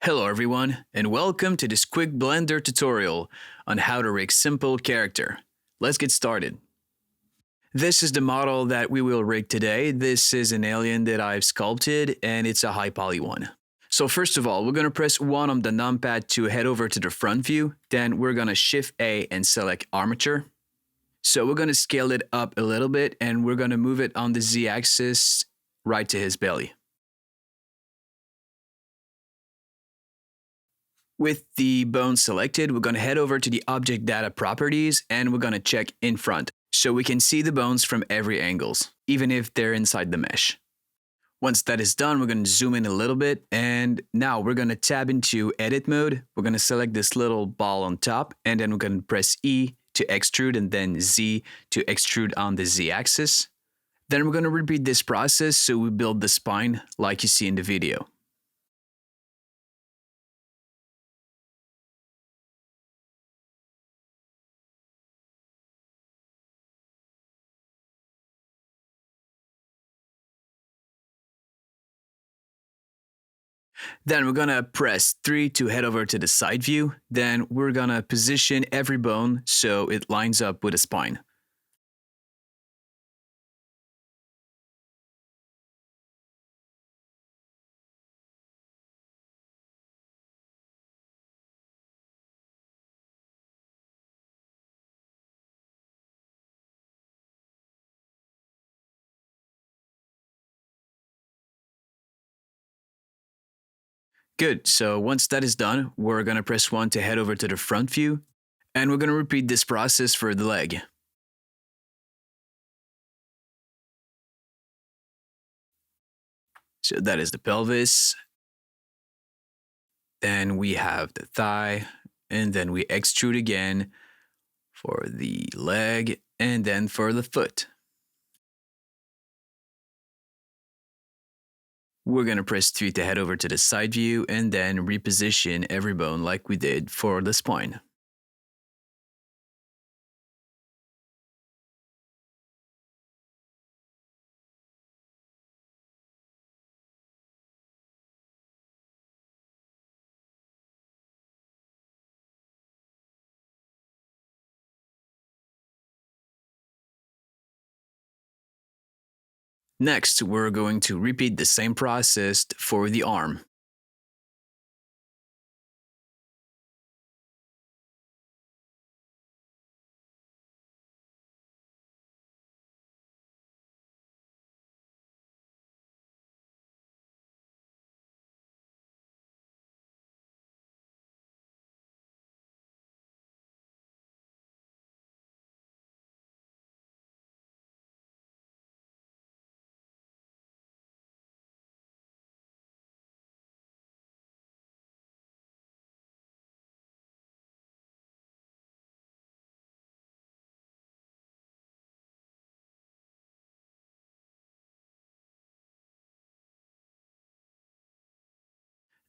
Hello everyone, and welcome to this quick Blender tutorial on how to rig simple character. Let's get started. This is the model that we will rig today. This is an alien that I've sculpted, and it's a high poly one. So first of all, we're going to press 1 on the numpad to head over to the front view. Then we're going to Shift A and select armature. So we're going to scale it up a little bit, and we're going to move it on the Z-axis right to his belly. With the bone selected, we're going to head over to the Object Data Properties and we're going to check in front so we can see the bones from every angle, even if they're inside the mesh. Once that is done, we're going to zoom in a little bit, and now we're going to tab into Edit mode. We're going to select this little ball on top, and then we're going to press E to extrude and then Z to extrude on the Z-axis. Then we're going to repeat this process so we build the spine like you see in the video. Then we're gonna press 3 to head over to the side view. Then we're gonna position every bone so it lines up with the spine. Good, so once that is done, we're gonna press 1 to head over to the front view, and we're gonna repeat this process for the leg. So that is the pelvis. Then we have the thigh, and then we extrude again for the leg, and then for the foot. We're going to press 3 to head over to the side view and then reposition every bone like we did for the spine. Next, we're going to repeat the same process for the arm.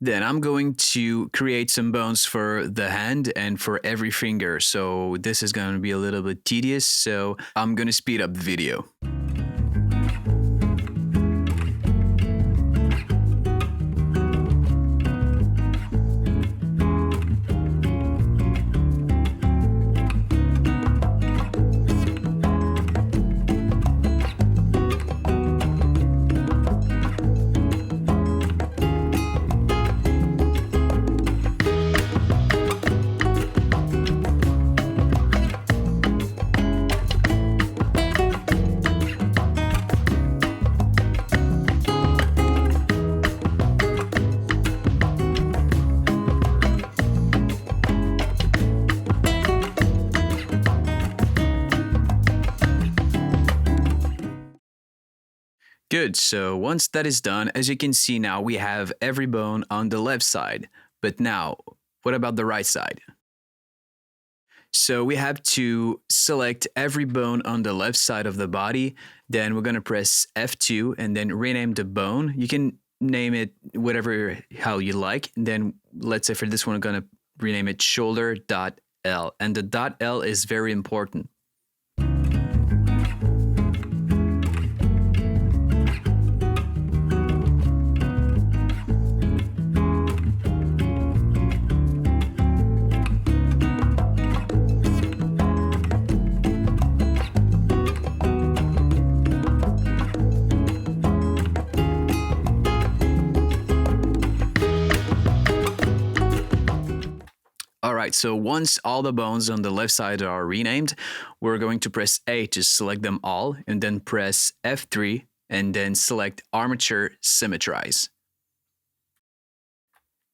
Then I'm going to create some bones for the hand and for every finger. So this is going to be a little bit tedious, so I'm going to speed up the video. Good, so once that is done, as you can see now, we have every bone on the left side. But now, what about the right side? So we have to select every bone on the left side of the body. Then we're going to press F2 and then rename the bone. You can name it whatever how you like. And then let's say for this one, we're going to rename it shoulder.L. And the .L is very important. Alright, so once all the bones on the left side are renamed, we're going to press A to select them all, and then press F3, and then select Armature Symmetrize.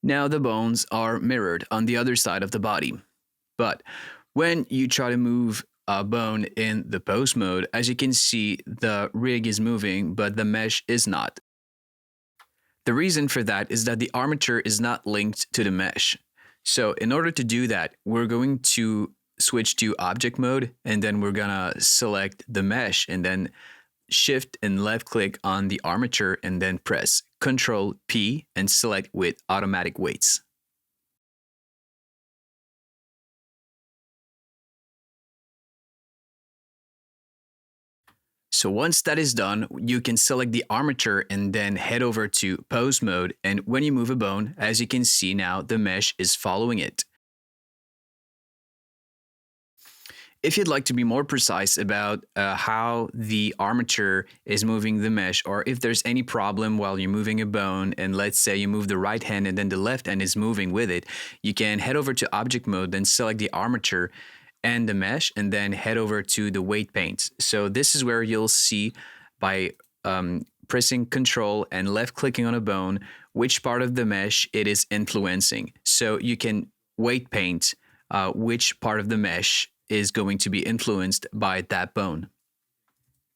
Now the bones are mirrored on the other side of the body. But when you try to move a bone in the pose mode, as you can see, the rig is moving, but the mesh is not. The reason for that is that the armature is not linked to the mesh. So in order to do that, we're going to switch to object mode, and then we're gonna select the mesh, and then shift and left click on the armature, and then press Ctrl P and select with automatic weights. So once that is done, you can select the armature and then head over to pose mode. And when you move a bone, as you can see now, the mesh is following it. If you'd like to be more precise about how the armature is moving the mesh, or if there's any problem while you're moving a bone, and let's say you move the right hand and then the left hand is moving with it, you can head over to object mode, then select the armature and the mesh, and then head over to the weight paint. So this is where you'll see by pressing Control and left clicking on a bone, which part of the mesh it is influencing. So you can weight paint which part of the mesh is going to be influenced by that bone.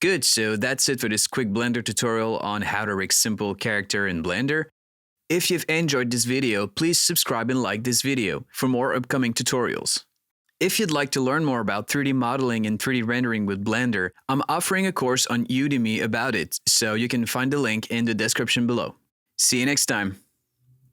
Good, so that's it for this quick Blender tutorial on how to rig simple character in Blender. If you've enjoyed this video, please subscribe and like this video for more upcoming tutorials. If you'd like to learn more about 3D modeling and 3D rendering with Blender, I'm offering a course on Udemy about it, so you can find the link in the description below. See you next time.